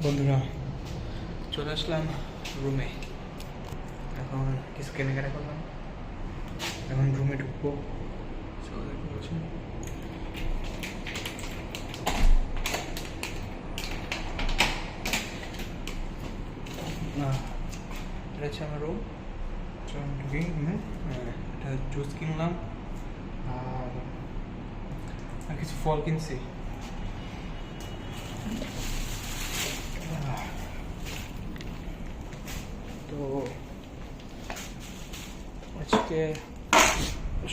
বন্ধুরা চলে আসলাম রুমে। এখন কিছু কেনাকাটা করলাম, এখন রুমে ঢুকবো। এটা হচ্ছে আমার রুম। ঢুকি এটা জুস কিনলাম আর কিছু ফল কিনছি। তো আজকে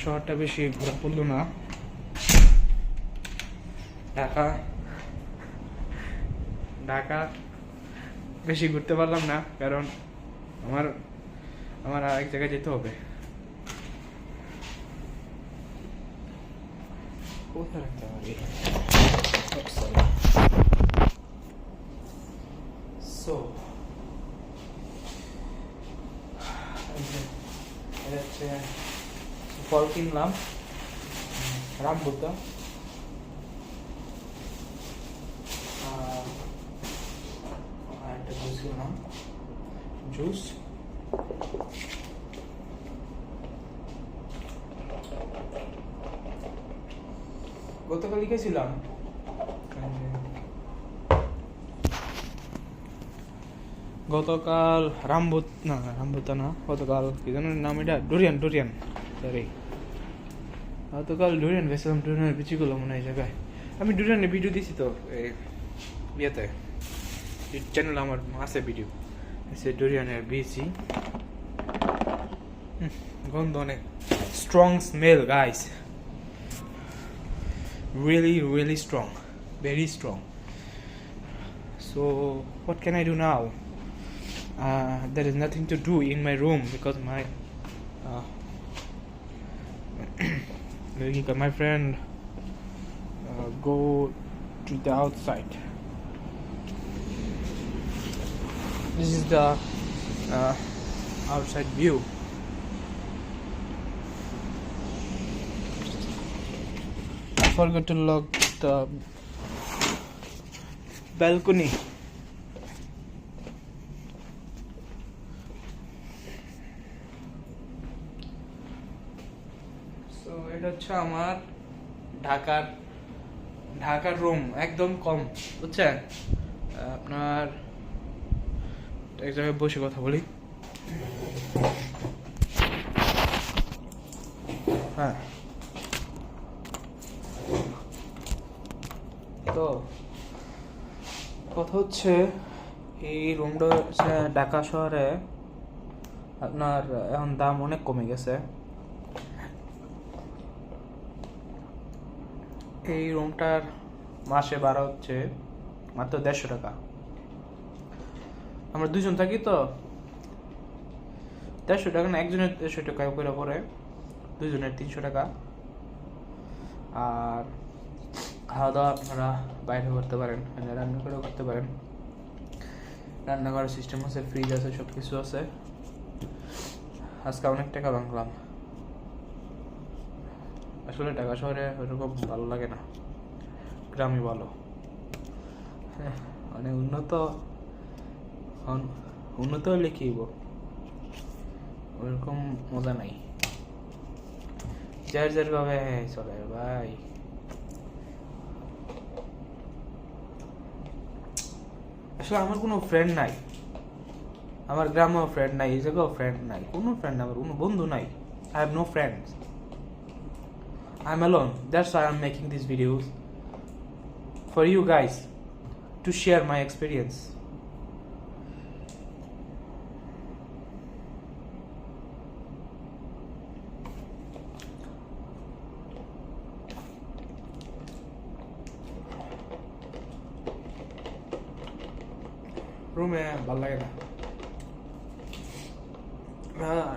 শহরটা বেশি ঘোরা পড়লো না। ঢাকা বেশি ঘুরতে পারলাম না, কারণ আমার আরেক জায়গায় যেতে হবে। কোথায় রাখতে পারি? সো ফল কিনলাম, রামবুতা একটা জুস কিনলাম, জুস গতকাল লিখেছিলাম। গতকাল রামবুতা না, গতকাল কি জানো নাম, এটা ডোরিয়ান সরি। গতকাল ডোরিয়ান গেছিলাম, ডোরিয়ানের বিচিগুলো মনে হয় এই জায়গায়। আমি ডোরিয়ানের ভিডিও দিছি তো ইয়েতে, চ্যানেল আমার আছে ভিডিও, সে ডোরিয়ানের বিচি। গন্ধ অনেক strong smell guys, really strong, very strong. So what can I do now? There is nothing to do in my room because my friend go to the outside. This is the outside view. I forgot to lock the balcony. So এটা হচ্ছে আমার ঢাকার room, একদম কম, বুঝছেন? আপনার এক জায়গায় বসে কথা বলি। হ্যাঁ, তো কথা হচ্ছে এই রুমটা হচ্ছে ঢাকা শহরে আপনার এখন দাম অনেক কমে গেছে। এই রুমটার মাসে ভাড়া হচ্ছে মাত্র 150 টাকা। আমরা দুজন থাকি তো 150 টাকা না, একজনের 150 টাকা করে পড়ে, দুজনের 300 টাকা। আর খাওয়া দাওয়া আপনারা বাইরে করতে পারেন, রান্না করেও করতে পারেন। রান্না করার সিস্টেম আছে, ফ্রিজ আছে, সব কিছু আছে। আজকে অনেক টাকা ভাঙলাম। আসলে ঢাকা শহরে ওরকম ভালো লাগে না, গ্রামই ভালো। মানে উন্নত হলে কি হইব, ওরকম মজা নাই। যার ভাবে চলে ভাই। আসলে আমার কোনো ফ্রেন্ড নাই, আমার গ্রামেও ফ্রেন্ড নাই, এই জায়গাও ফ্রেন্ড নাই, কোনো ফ্রেন্ড নাই, আমার কোনো বন্ধু নাই। I have no friends. I'm alone. That's why I'm making these videos for you guys to share my experience. রুমে ভালো লাগে না।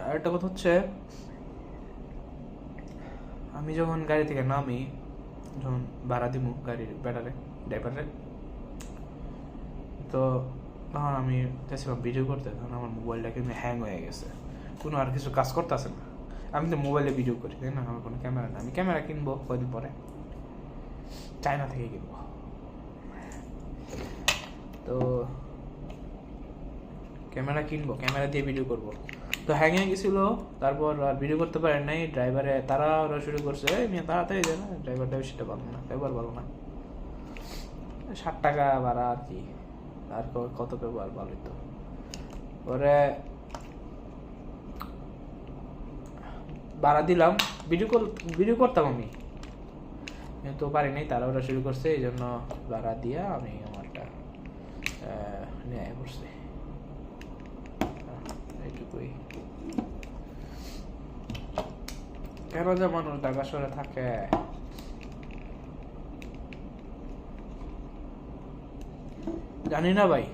আরেকটা কথা হচ্ছে, আমি যখন গাড়ি থেকে নামি, যখন ভাড়া দিব গাড়ির ড্রাইভারে, তো তখন আমি চাইছিলাম ভিডিও করতে, তখন আমার মোবাইলটা কিন্তু হ্যাং হয়ে গেছে, কোনো আর কিছু কাজ করতেছে না। আমি তো মোবাইলে ভিডিও করি, তাই না, আমার কোনো ক্যামেরা না। আমি ক্যামেরা কিনবো কদিন পরে, চায়না থেকে কিনবো। তো ক্যামেরা কিনবো, ক্যামেরা দিয়ে ভিডিও করব। তো হ্যাং হয়ে গেছিলো, তারপর আর ভিডিও করতে পারেন নাই। ড্রাইভারে তারা ওরা শুরু করছে, নিয়ে তাড়াতাড়ি যায় না, ড্রাইভারটা সেটা ভালো না, ব্যবহার ভালো না। 60 টাকা ভাড়া আর কি, আর কত ব্যবহার ভালোই তো। পরে ভাড়া দিলাম, ভিডিও করতাম আমি, কিন্তু পারি নাই, তারা ওরা শুরু করছে, এই জন্য ভাড়া দিয়া আমি আমারটা নিয়ে পড়ছি। এইটুকুই। কেন যে মানুষ ঢাকা শহরে থাকে, জানি না ভাই।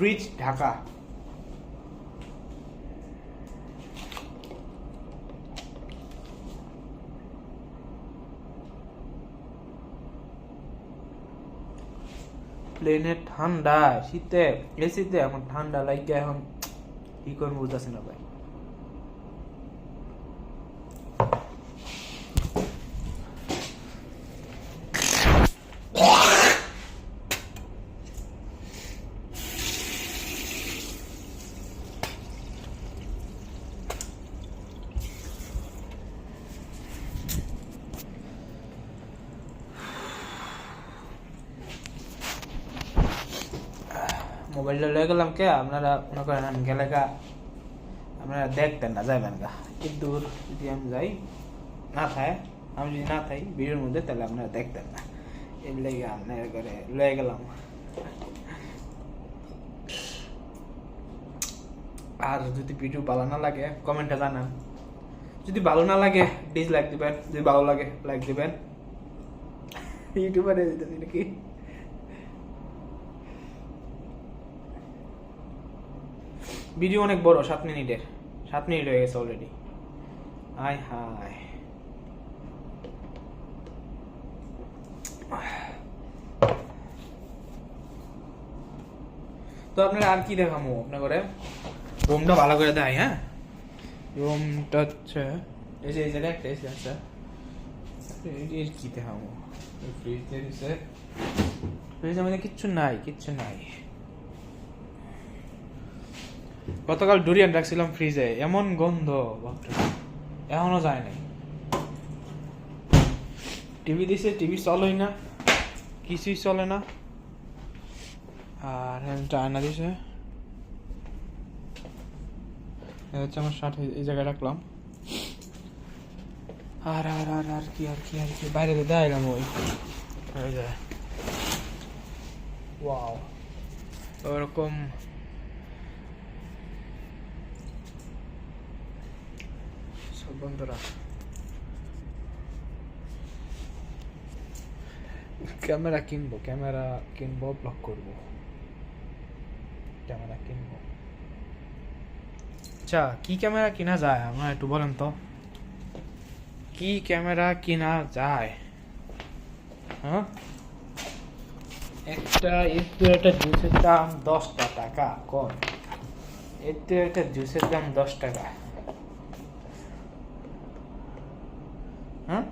রিচ ঢাকা। প্লেনে ঠান্ডা, শীতে এসিতে আমার ঠান্ডা লাগে, এখন কি করবো বুঝতেছি না ভাই। মোবাইলটা লয়ে গেলাম কে, আপনারা মনে করেন আমি গেলে গা আপনারা দেখতেন না, যাইবেন গা। কিন্তু যদি আমি যাই না থাই, আমি যদি না থাই ভিডিওর মধ্যে, তাহলে আপনারা দেখতেন না। এর লেগে আপনার ঘরে লয়ে গেলাম। আর যদি ভিডিও ভালো না লাগে কমেন্টে জানান, যদি ভালো না লাগে ডিসলাইক দিবেন, যদি ভালো লাগে লাইক দিবেন। ইউটিউবারে দিতেছি নাকি? ভিডিও অনেক বড়, 7 মিনিটের, 7 মিনিট হয়ে গেছে অলরেডি। আয় হায়। তো আপনারা আর কি দেখামো আপনার করে, রুমটা ভালো করে দেয়। হ্যাঁ, রুমটা হচ্ছে এই যে একটা এসে আছে, এর কি দেখামো। ফ্রিজ দিয়েছে, ফ্রিজের মধ্যে কিচ্ছু নাই, কিচ্ছু নাই। গতকাল ডুরিয়ান রাখছিলাম ফ্রিজে, এমন গন্ধ, এখনো যায় নাই। টিভি দিছে, টিভি চলেই না, কিছুই চলে না। আর চায়না দিছে, হচ্ছে আমার শার্ট এই জায়গায় রাখলাম। আর আর আর আর কি আর কি আর কি বাইরে দেখাইলাম ওই যায়। ওয়াও, ওরকম সব বন্ধুরা। ক্যামেরা কিনবো, ব্লগ করবো, ক্যামেরা কিনবো। আচ্ছা, কি ক্যামেরা কিনা যায় আমার একটু বলেন তো, কি ক্যামেরা কিনা যায়? হ্যাঁ, একটা জুসের দাম 10 টাকা কম, একটা জুসের দাম 10 টাকা। হ্যাঁ,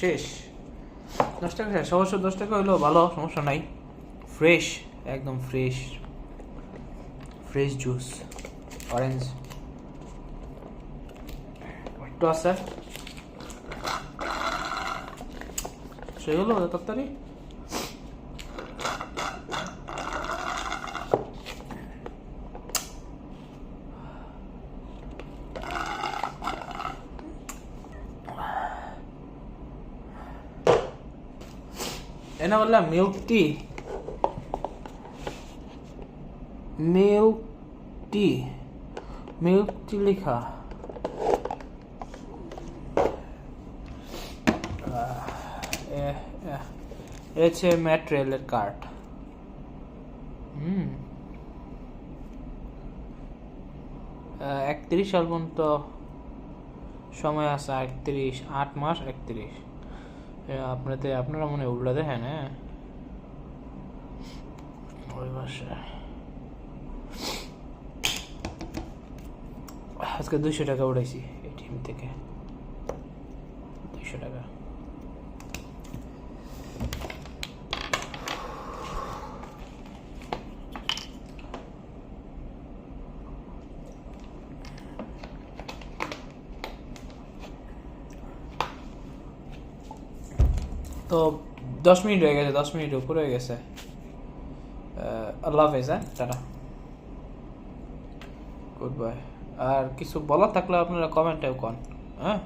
শেষ 10 টাকা শেষ। অবশ্য 10 টাকা হইলেও ভালো, সমস্যা নাই। ফ্রেশ, একদম ফ্রেশ জুস, অরেঞ্জ একটু আছে, সেগুলো তাড়াতাড়ি। এনা বললাম মিল্ক টি, লেখা। হচ্ছে ম্যাটেরিয়ালের কার্ড। 31 সাল পর্যন্ত সময় আছে, 8 মাস 31। আপনারা মনে উল্টা দেখেন। হ্যাঁ, ওই মাসে আজকে 200 টাকা উঠাইছি এটিএম থেকে। টাকা। তো 10 মিনিট হয়ে গেছে, 10 মিনিট উপরে হয়ে গেছে। আল্লাহ হাফেজ, হ্যাঁ, টাটা, গুড বাই। আর কিছু বলার থাকলে আপনারা কমেন্টেও কন, হ্যাঁ।